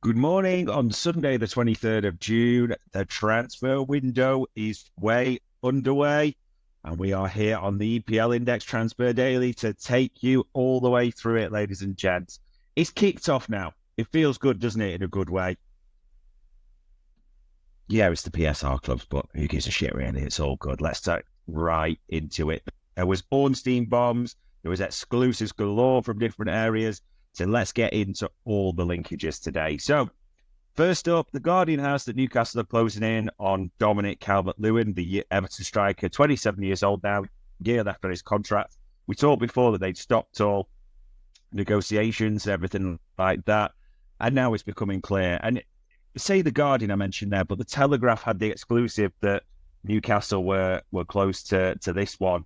Good morning on Sunday, the 23rd of June. The transfer window is way underway, and we are here on the EPL Index Transfer Daily to take you all the way through it, ladies and gents. It's kicked off now. It feels good, doesn't it, in a good way? Yeah, it's the PSR clubs, but who gives a shit, really? It's all good. Let's get right into it. There was Ornstein bombs. There was exclusives galore from different areas. So let's get into all the linkages today. So first up, the Guardian has that Newcastle are closing in on Dominic Calvert-Lewin, the Everton striker, 27 years old now, year left on his contract. We talked before that they'd stopped all negotiations, everything like that, and now it's becoming clear. And say the Guardian I mentioned there, but the Telegraph had the exclusive that Newcastle were close to this one.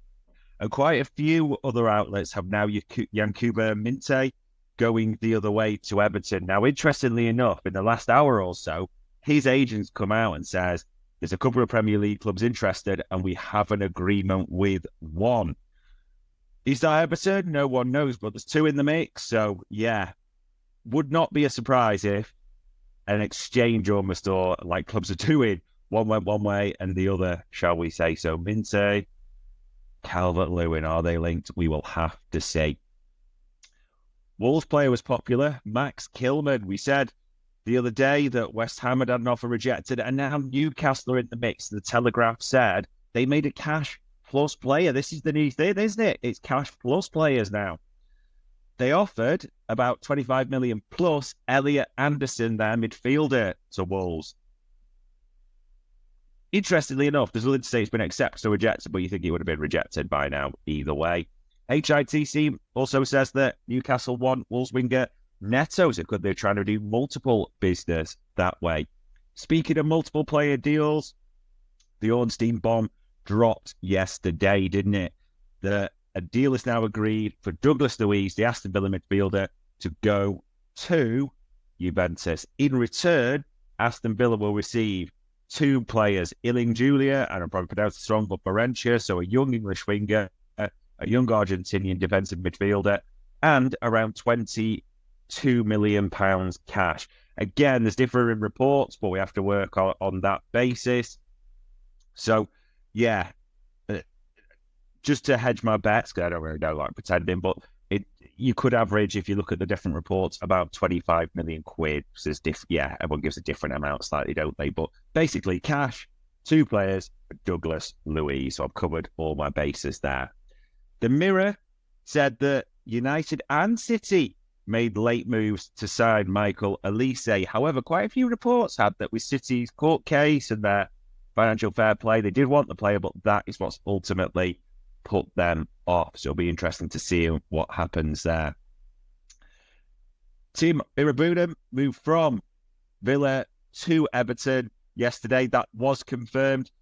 And quite a few other outlets have now Yankuba Minte going the other way to Everton. Now, interestingly enough, in the last hour or so, his agents come out and says there's a couple of Premier League clubs interested and we have an agreement with one. Is that Everton? No one knows, but there's two in the mix. So, yeah, would not be a surprise if an exchange almost, or like clubs are doing, one went one way and the other, shall we say. So, Minte, Calvert-Lewin, are they linked? We will have to see. Wolves player was popular, Max Kilman. We said the other day that West Ham had an offer rejected, and now Newcastle are in the mix. The Telegraph said they made a cash plus player. This is the new thing, isn't it? It's cash plus players now. They offered about 25 million plus Elliot Anderson, their midfielder, to Wolves. Interestingly enough, there's nothing to say it's been accepted or rejected, but you think it would have been rejected by now either way. HITC also says that Newcastle want Wolves winger Neto, so they're trying to do multiple business that way. Speaking of multiple player deals, the Ornstein bomb dropped yesterday, didn't it? A deal is now agreed for Douglas Luiz, the Aston Villa midfielder, to go to Juventus. In return, Aston Villa will receive two players, Iling Julia, and I'm probably pronouncing it wrong, but Barentia, so a young English winger, a young Argentinian defensive midfielder, and around £22 million cash. Again, there's differing reports, but we have to work on that basis. So, yeah, just to hedge my bets, because I don't really know, like pretending, but you could average, if you look at the different reports, about 25 million quid. So everyone gives a different amount slightly, don't they? But basically, cash, two players, Douglas Luiz. So I've covered all my bases there. The Mirror said that United and City made late moves to sign Michael Olise. However, quite a few reports had that with City's court case and their financial fair play, they did want the player, but that is what's ultimately put them off. So it'll be interesting to see what happens there. Team Irabunam moved from Villa to Everton yesterday. That was confirmed.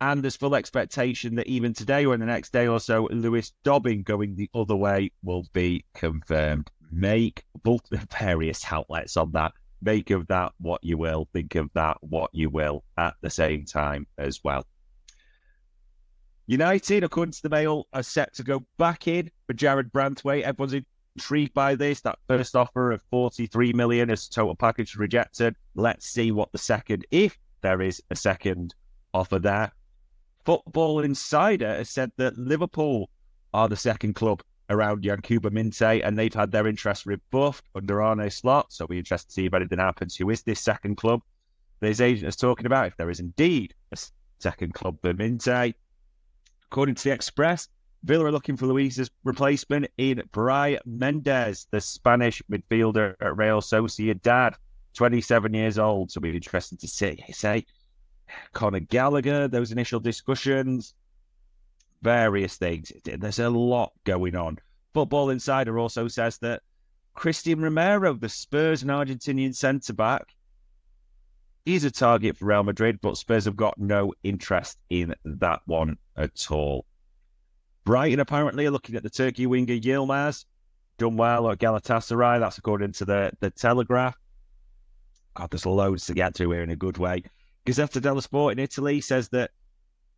And there's full expectation that even today or in the next day or so, Lewis Dobbin going the other way will be confirmed. Make both the various outlets on that. Make of that what you will. Think of that what you will at the same time as well. United, according to the Mail, are set to go back in for Jared Branthwaite. Everyone's intrigued by this. That first offer of 43 million as total package rejected. Let's see what the second, if there is a second offer there. Football Insider has said that Liverpool are the second club around Yankuba Minte, and they've had their interest rebuffed under Arne Slot. So it'll be interesting to see if anything happens. Who is this second club that his agent is talking about, if there is indeed a second club for Minte? According to the Express, Villa are looking for Luiz's replacement in Brai Mendes, the Spanish midfielder at Real Sociedad, 27 years old. So it'll be interesting to see. Conor Gallagher, those initial discussions, various things. There's a lot going on. Football Insider also says that Christian Romero, the Spurs and Argentinian centre-back, is a target for Real Madrid, but Spurs have got no interest in that one at all. Brighton apparently are looking at the Turkey winger Yilmaz, done well at Galatasaray. That's according to the Telegraph. God, there's loads to get to here in a good way. Gazzetta dello Sport in Italy says that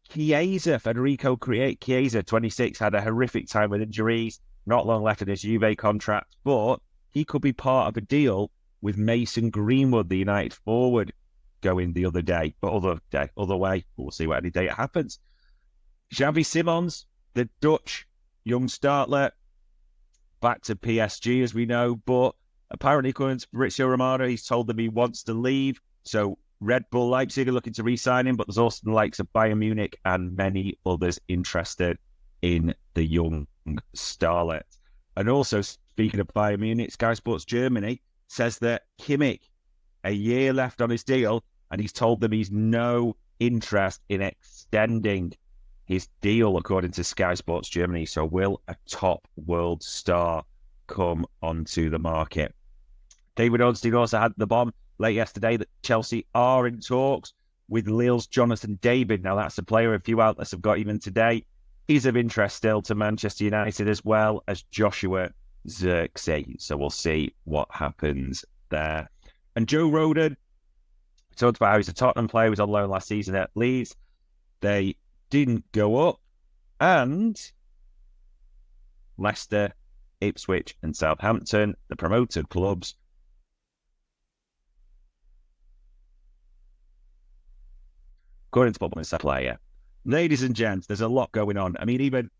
Federico Chiesa, 26, had a horrific time with injuries, not long left in his Juve contract, but he could be part of a deal with Mason Greenwood, the United forward, going the other way. We'll see what any day it happens. Xavi Simons, the Dutch young startler, back to PSG, as we know, but apparently, according to Fabrizio Romano, he's told them he wants to leave. So Red Bull Leipzig are looking to re-sign him, but there's also the likes of Bayern Munich and many others interested in the young starlet. And also, speaking of Bayern Munich, Sky Sports Germany says that Kimmich, a year left on his deal, and he's told them he's no interest in extending his deal, according to Sky Sports Germany. So will a top world star come onto the market? David Ornstein also had the bomb late yesterday that Chelsea are in talks with Lille's Jonathan David. Now, that's a player a few outlets have got even today. He's of interest still to Manchester United, as well as Joshua Zirkzee. So we'll see what happens there. And Joe Rodon, we talked about how he's a Tottenham player, he was on loan last season at Leeds. They didn't go up. And Leicester, Ipswich and Southampton, the promoted clubs, according to Football Insider player. Ladies and gents, there's a lot going on. I mean, even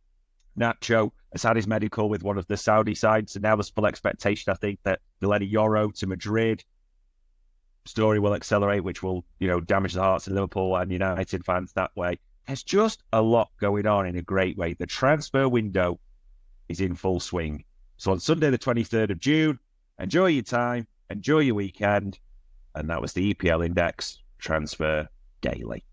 Nacho has had his medical with one of the Saudi sides, and now there's full expectation, I think, that they'll let a Euro to Madrid. Story will accelerate, which will, damage the hearts of Liverpool and United fans that way. There's just a lot going on in a great way. The transfer window is in full swing. So on Sunday, the 23rd of June, enjoy your time, enjoy your weekend. And that was the EPL Index Transfer Daily.